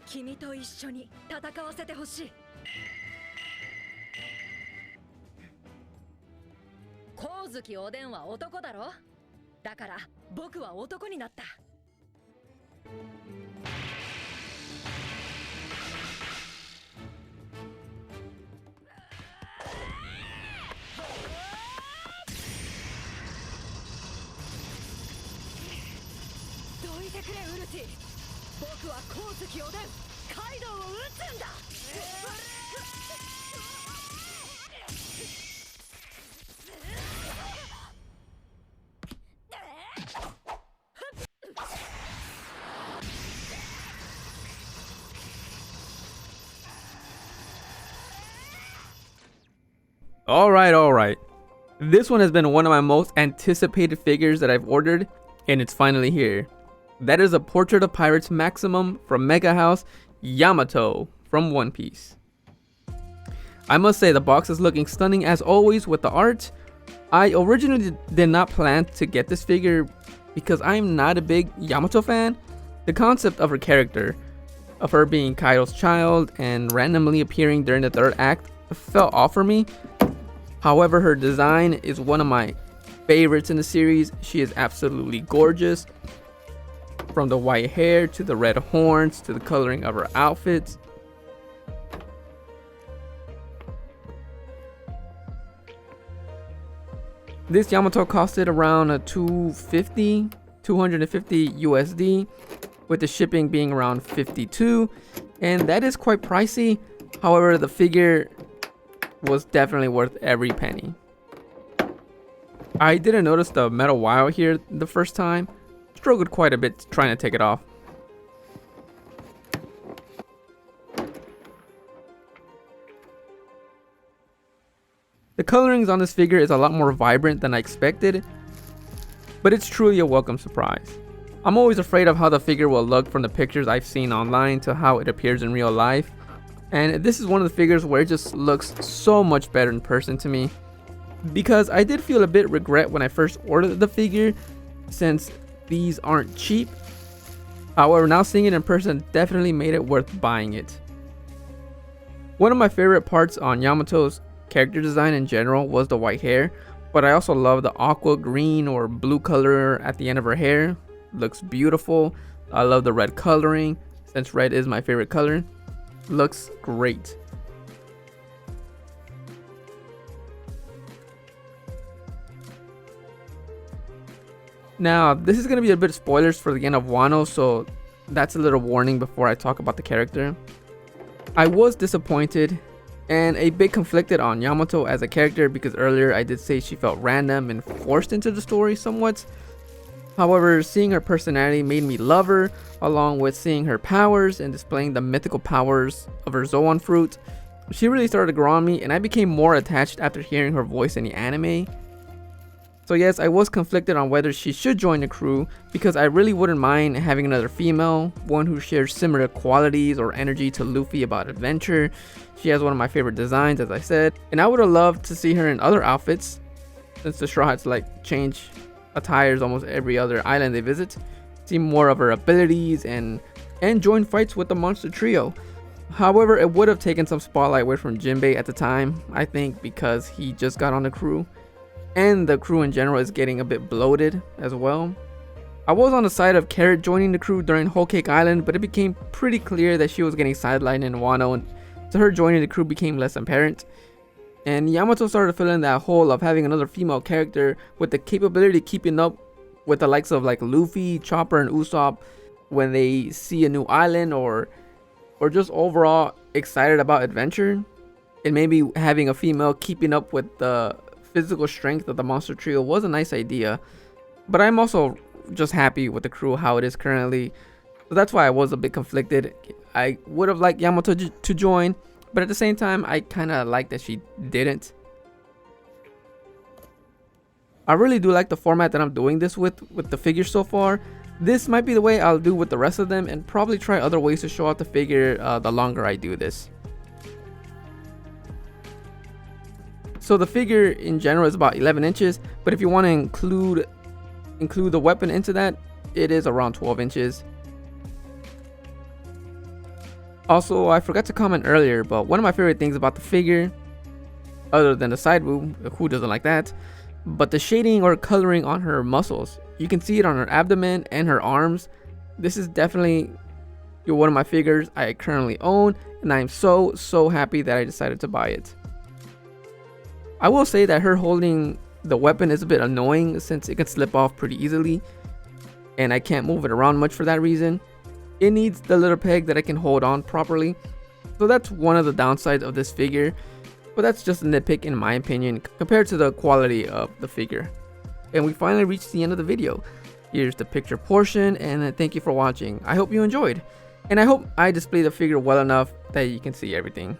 君と一緒に戦わせてほしい。光月おでんは男だろ。だから僕は男になった。どいてくれウルティ。僕は光月おでんカイドウを撃つんだ。Alright. This one has been one of my most anticipated figures that I've ordered, and it's finally here. That is a Portrait of Pirates Maximum from MegaHouse, Yamato from One Piece. I must say the box is looking stunning as always with the art. I originally did not plan to get this figure because I'm not a big Yamato fan. The concept of her character, of her being Kaido's child and randomly appearing during the third act, felt off for me. However, her design is one of my favorites in the series. She is absolutely gorgeous. From the white hair to the red horns to the coloring of her outfits. This Yamato costed around a 250 USD, with the shipping being around 52, and that is quite pricey. However, the figure was definitely worth every penny. I didn't notice the metal wire here the first time. Struggled quite a bit trying to take it off. The colorings on this figure is a lot more vibrant than I expected, but it's truly a welcome surprise. I'm always afraid of how the figure will look from the pictures I've seen online to how it appears in real life. And this is one of the figures where it just looks so much better in person to me. Because I did feel a bit regret when I first ordered the figure, since these aren't cheap. However, now seeing it in person definitely made it worth buying it. One of my favorite parts on Yamato's character design in general was the white hair, but I also love the aqua green or blue color at the end of her hair. Looks beautiful. I love the red coloring, since red is my favorite color. Looks great. Now, this is going to be a bit of spoilers for the end of Wano, so that's a little warning before I talk about the character. I was disappointed and a bit conflicted on Yamato as a character because earlier I did say she felt random and forced into the story somewhat. However, seeing her personality made me love her, along with seeing her powers and displaying the mythical powers of her Zoan fruit. She really started to grow on me, and I became more attached after hearing her voice in the anime. So yes, I was conflicted on whether she should join the crew, because I really wouldn't mind having another female, one who shares similar qualities or energy to Luffy about adventure. She has one of my favorite designs, as I said, and I would have loved to see her in other outfits, since the Straw Hats like change attires almost every other island they visit, see more of her abilities and join fights with the monster trio. However, it would have taken some spotlight away from Jinbei at the time, I think, because he just got on the crew, and the crew in general is getting a bit bloated as well. I was on the side of Carrot joining the crew during Whole Cake Island, but it became pretty clear that she was getting sidelined in Wano, and so her joining the crew became less apparent. And Yamato started filling that hole of having another female character with the capability of keeping up with the likes of like Luffy, Chopper, and Usopp when they see a new island or just overall excited about adventure. And maybe having a female keeping up with the physical strength of the monster trio was a nice idea. But I'm also just happy with the crew how it is currently. So that's why I was a bit conflicted. I would have liked Yamato to join, but at the same time, I kind of like that she didn't. I really do like the format that I'm doing this with the figures so far. This might be the way I'll do with the rest of them, and probably try other ways to show off the figure the longer I do this. So the figure in general is about 11 inches, but if you want to include the weapon into that, it is around 12 inches. Also, I forgot to comment earlier, but one of my favorite things about the figure, other than the side boob, who doesn't like that, but the shading or coloring on her muscles. You can see it on her abdomen and her arms. This is definitely one of my figures I currently own, and I'm so happy that I decided to buy it. I will say that her holding the weapon is a bit annoying since it can slip off pretty easily, and I can't move it around much for that reason. It needs the little peg that I can hold on properly, so that's one of the downsides of this figure, but that's just a nitpick in my opinion compared to the quality of the figure. And we finally reached the end of the video. Here's the picture portion, and thank you for watching. I hope you enjoyed, and I hope I displayed the figure well enough that you can see everything.